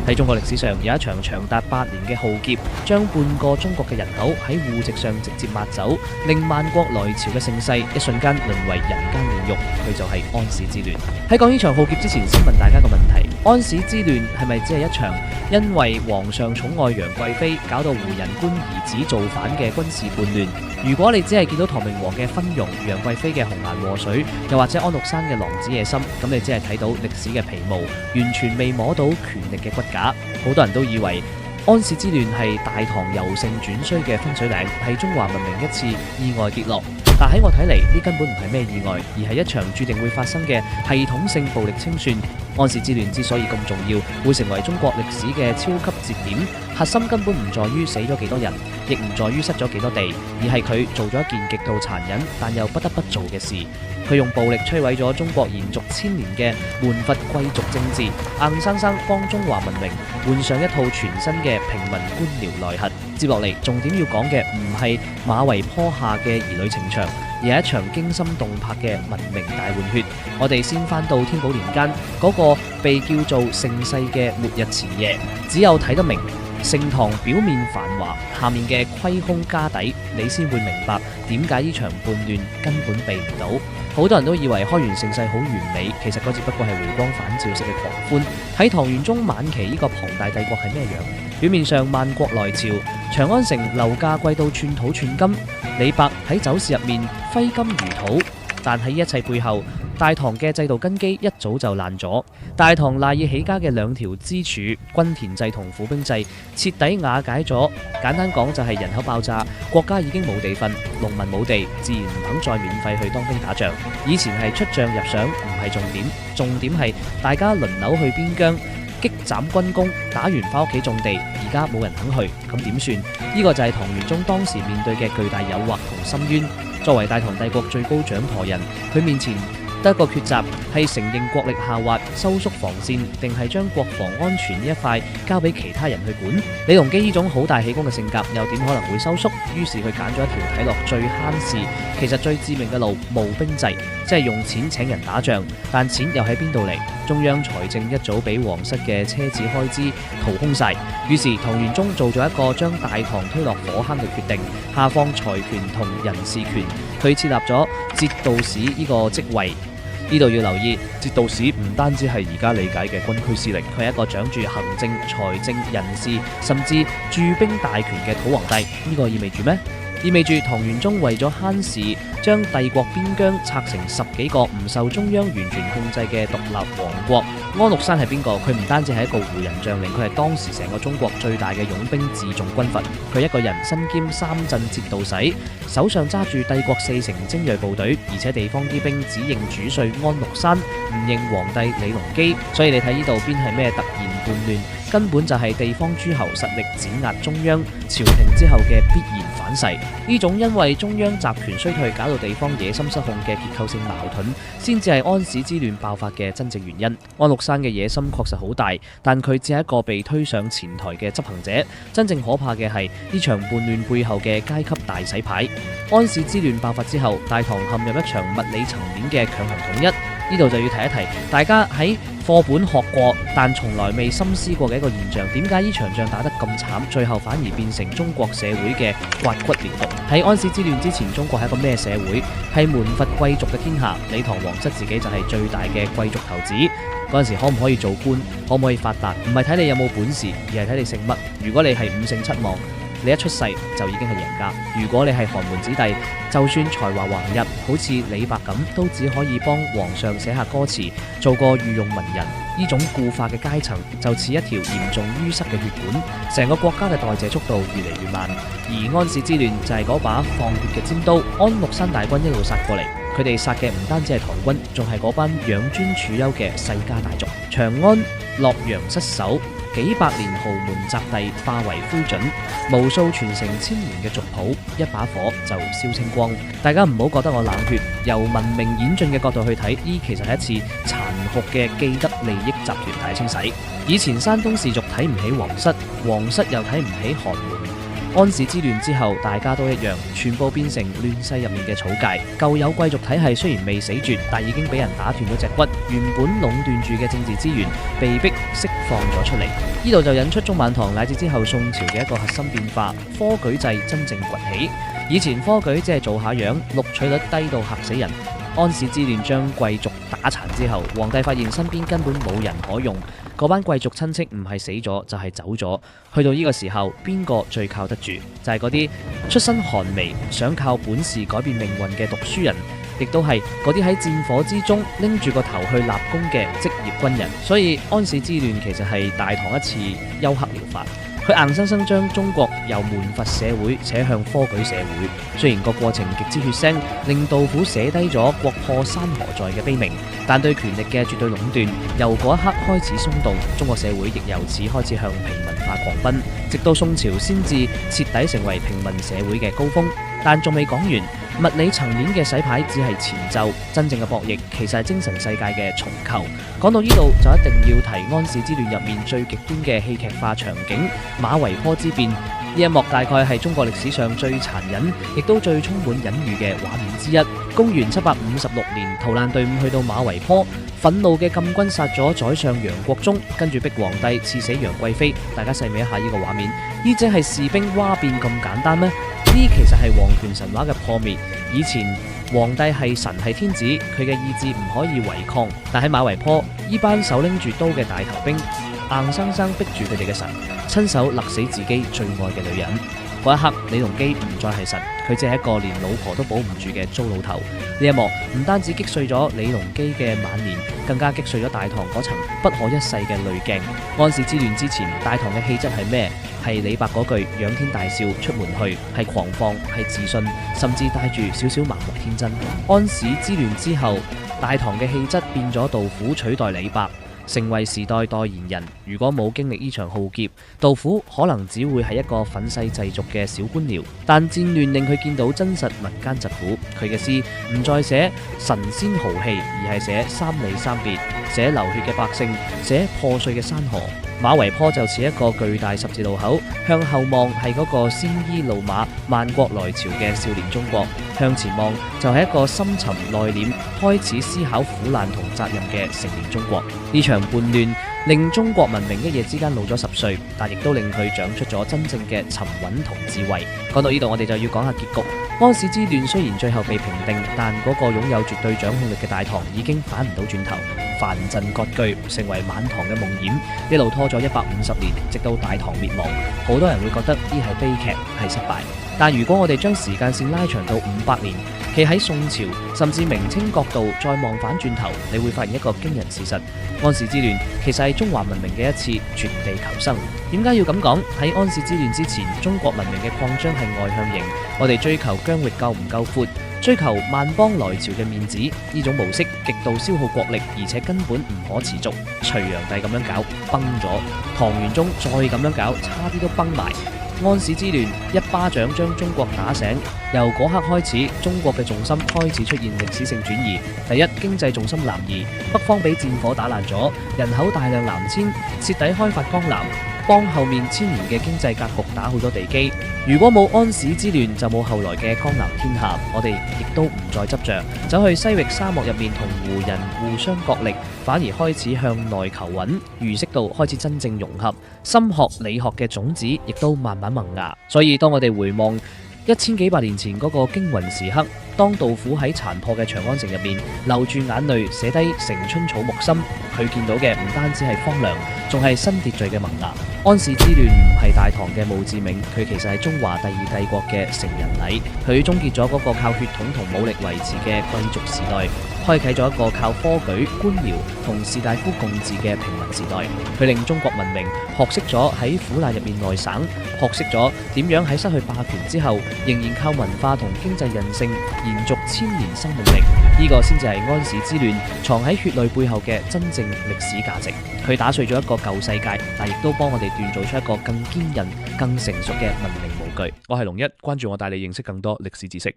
喺中國歷史上有一場長達8年嘅浩劫，將半個中國嘅人口喺戶籍上直接抹走，令萬國來朝嘅盛世一瞬間淪為人間煉獄。佢就係安史之亂。喺講呢場浩劫之前，先問大家個問題：安史之亂係咪只係一場因為皇上寵愛楊貴妃，搞到胡人官兒子造反嘅軍事叛亂？如果你只係見到唐明皇嘅昏庸、楊貴妃嘅紅顏禍水，又或者安祿山嘅狼子野心，咁你只係睇到歷史嘅皮毛，完全未摸到權力嘅骨架。好多人都以為安史之亂係大唐由盛轉衰嘅分水嶺，係中華文明一次意外跌落。但喺我睇嚟，呢根本唔係咩意外，而係一場注定會發生嘅系統性暴力清算。安史之亂之所以咁重要，會成為中國歷史嘅超級節點，核心根本唔在於死咗幾多人，亦唔在於失咗幾多地，而係佢做咗一件極度殘忍但又不得不做嘅事。佢用暴力摧毀咗中國延續1000年嘅門閥貴族政治，硬生生幫中華文明換上一套全新嘅平民官僚內核。接落嚟，重點要講嘅唔係馬嵬坡下嘅兒女情長，而係一場驚心動魄嘅文明大換血。我哋先翻到天寶年間嗰個被叫做盛世嘅末日前夜，只有睇得明盛唐表面繁華，下面嘅虧空家底，你先會明白點解呢場叛亂根本避唔到。好多人都以為開元盛世好完美，其實嗰只不過係回光返照式嘅狂歡。喺唐玄宗晚期呢個龐大帝國係咩樣？表面上萬國來朝，長安城樓價貴到寸土寸金，李白喺酒肆入面揮金如土，但喺一切背後，大唐嘅制度根基一早就爛咗。大唐賴以起家嘅兩條支柱均田制同府兵制徹底瓦解咗。簡單講就係人口爆炸，國家已經冇地份，農民冇地，自然唔肯再免費去當兵打仗。以前係出將入相唔係重點，重點係大家輪流去邊疆擊斬軍功，打完翻屋企種地。而家冇人肯去，咁點算？呢個就係唐玄宗當時面對嘅巨大誘惑同深淵。作為大唐帝國最高掌舵人，佢面前得一個抉擇，係承認國力下滑、收縮防線，定係將國防安全呢一塊交俾其他人去管。李隆基呢種好大喜功嘅性格，又點可能會收縮？於是佢揀咗一條睇落最慳事，其實最致命嘅路——募兵制，即係用錢請人打仗，但錢又喺邊度嚟？中央財政一早俾皇室嘅車子開支掏空晒。於是唐玄宗做咗一個將大唐推落火坑嘅決定，下放財權同人事權，佢設立咗節度使呢個職位。呢度要留意，節度使唔單止係而家理解嘅軍區司令，佢係一個掌住行政、財政、人事甚至駐兵大權嘅土皇帝。呢個意味住咩？意味住唐玄宗為咗慳事，將帝國邊疆拆成10幾個唔受中央完全控制嘅獨立王國。安祿山係邊個？佢唔單止係一個胡人將領，佢係當時成個中國最大嘅擁兵自重軍閥。佢一個人身兼3鎮節度使，手上揸住帝國4成精銳部隊，而且地方啲兵只認主帥安祿山，唔認皇帝李隆基。所以你睇呢度邊係咩突然叛亂？根本就係地方諸侯實力碾壓中央朝廷之後嘅必然反噬。呢種因為中央集權衰退搞到地方野心失控嘅結構性矛盾，先至係安史之亂爆發嘅真正原因。安祿山嘅野心確實好大，但佢只係一個被推上前台嘅執行者。真正可怕嘅係呢場叛亂背後嘅階級大洗牌。安史之亂爆發之後，大唐陷入一場物理層面嘅強行統一。呢度就要提一提，大家喺課本學過，但從來未深思過嘅一個現象：點解呢場仗打得咁慘，最後反而變成中國社會嘅刮骨連毒？喺安史之亂之前，中國係一個咩社會？係門閥貴族嘅天下。李唐皇室自己就係最大嘅貴族頭子。嗰陣時可唔可以做官，可唔可以發達，唔係睇你有冇本事，而係睇你姓乜。如果你係5姓7望，你一出世就已經係贏家。如果你係寒門子弟，就算才華橫溢，好似李白咁，都只可以幫皇上寫下歌詞，做個御用文人。呢種固化嘅階層就似一條嚴重淤塞嘅血管，成個國家嘅代謝速度越嚟越慢。而安史之亂就係嗰把放血嘅尖刀，安祿山大軍一路殺過嚟，佢哋殺嘅唔單止係唐軍，仲係嗰班養尊處優嘅世家大族。長安、洛陽失守，幾百年豪門宅第化為灰燼，無數傳承1000年嘅族譜，一把火就燒清光。大家唔好覺得我冷血，由文明演進嘅角度去睇，呢其實係一次殘酷嘅既得利益集團大清洗。以前山東士族睇唔起皇室，皇室又睇唔起寒門，安史之亂之後，大家都一樣，全部變成亂世入面嘅草芥。舊有貴族體系雖然未死絕，但已經俾人打斷咗隻骨，原本壟斷住嘅政治資源被迫釋放咗出嚟。呢度就引出中晚唐乃至之後宋朝嘅一個核心變化，科舉制真正崛起。以前科舉只係做下樣，錄取率低到嚇死人。安史之亂將貴族打殘之後，皇帝發現身邊根本冇人可用，嗰班貴族親戚唔係死咗就係走咗。去到呢個時候，邊個最靠得住？就係嗰啲出身寒微、想靠本事改變命運嘅讀書人，亦都係嗰啲喺戰火之中拎住個頭去立功嘅職業軍人。所以安史之亂其實係大唐一次休克療法。佢硬生生將中國由門閥社會扯向科舉社會，雖然個過程極之血腥，令杜甫寫低咗國破山河在嘅悲鳴，但對權力嘅絕對壟斷由嗰一刻開始鬆動，中國社會亦由此開始向平民化狂奔，直到宋朝先至徹底成為平民社會嘅高峰。但仲未講完，物理層面嘅洗牌只係前奏，真正嘅博弈其實係精神世界嘅重構。講到呢度就一定要提安史之亂入面最極端嘅戲劇化場景馬嵬坡之變。呢一幕大概係中國歷史上最殘忍，亦都最充滿隱喻嘅畫面之一。公元756年，逃難隊伍去到馬嵬坡，憤怒嘅禁軍殺咗宰相楊國忠，跟住逼皇帝賜死楊貴妃。大家細味一下呢個畫面，呢只係士兵嘩變咁簡單咩？呢其實係皇權神話嘅破滅。以前皇帝係神係天子，佢嘅意志唔可以違抗，但喺馬嵬坡，呢班手拎住刀嘅大頭兵硬生生逼住佢哋嘅神，親手勒死自己最愛嘅女人。嗰一刻，李隆基唔再係神，佢只係一個連老婆都保唔住嘅糟老頭。呢一幕唔單止擊碎咗李隆基嘅晚年，更加擊碎咗大唐嗰層不可一世嘅濾鏡。安史之亂之前，大唐嘅氣質係咩？係李白嗰句仰天大笑出門去，係狂放，係自信，甚至帶住少少盲目天真。安史之亂之後，大唐嘅氣質變咗，杜甫取代李白，成為時代代言人。如果冇經歷呢場浩劫，杜甫可能只會係一個憤世嫉俗嘅小官僚。但戰亂令佢見到真實民間疾苦，佢嘅詩唔再寫神仙豪氣，而係寫三離三別，寫流血嘅百姓，寫破碎嘅山河。馬嵬坡就似一個巨大十字路口，向後望係嗰個鮮衣怒馬、萬國來朝嘅少年中國，向前望就係一個深沉內斂、開始思考苦難同責任嘅成年中國。呢場叛亂令中國文明一夜之間老咗10歲，但亦都令佢長出咗真正嘅沉穩同智慧。講到呢度，我哋就要講下結局。安史之亂雖然最後被平定，但嗰個擁有絕對掌控力嘅大唐已經反唔到轉頭，藩鎮割據成為晚唐嘅夢魘，一路拖咗150年，直到大唐滅亡。好多人會覺得呢係悲劇，係失敗。但如果我哋將時間線拉長到500年，企喺宋朝甚至明清角度再望返轉頭，你會發現一個驚人事實：安史之亂其實係中華文明嘅一次絕地求生。點解要咁講？喺安史之亂之前，中國文明嘅擴張係外向型，我哋追求疆域夠唔夠闊，追求萬邦來朝嘅面子，呢種模式極度消耗國力，而且根本唔可持續。隋煬帝咁樣搞崩咗，唐玄宗再咁樣搞，差啲都崩埋。安史之亂一巴掌將中國打醒，由嗰刻開始，中國嘅重心開始出現歷史性轉移。第一，經濟重心南移，北方俾戰火打爛咗，人口大量南遷，徹底開發江南，幫後面1000年嘅經濟格局打好咗地基。如果冇安史之亂，就冇後來嘅江南天下，我哋亦都唔再執着走去西域沙漠入面同胡人互相角力，反而開始向內求穩，儒釋道開始真正融合，心學理學嘅種子亦都慢慢萌芽。所以當我哋回望1000幾百年前嗰個驚魂時刻，當杜甫喺殘破嘅長安城入面流住眼淚寫低城春草木深，佢見到嘅唔單止係荒涼，仲係新秩序嘅萌芽。安史之亂唔係大唐嘅墓誌銘，佢其實係中華第2帝國嘅成人禮。佢終結咗嗰個靠血統同武力維持嘅貴族時代，開啟咗一個靠科舉、官僚同士大夫共治嘅平民時代。佢令中國文明學識咗喺苦難入面內省，學識咗點樣喺失去霸權之後，仍然靠文化同經濟韌性延續1000年生命力。呢個先至係安史之亂藏喺血淚背後嘅真正歷史價值。佢打碎咗一個舊世界，但亦都幫我哋鍛造出一個更堅韌、更成熟嘅文明模具。我係龍一，關注我帶你認識更多歷史知識。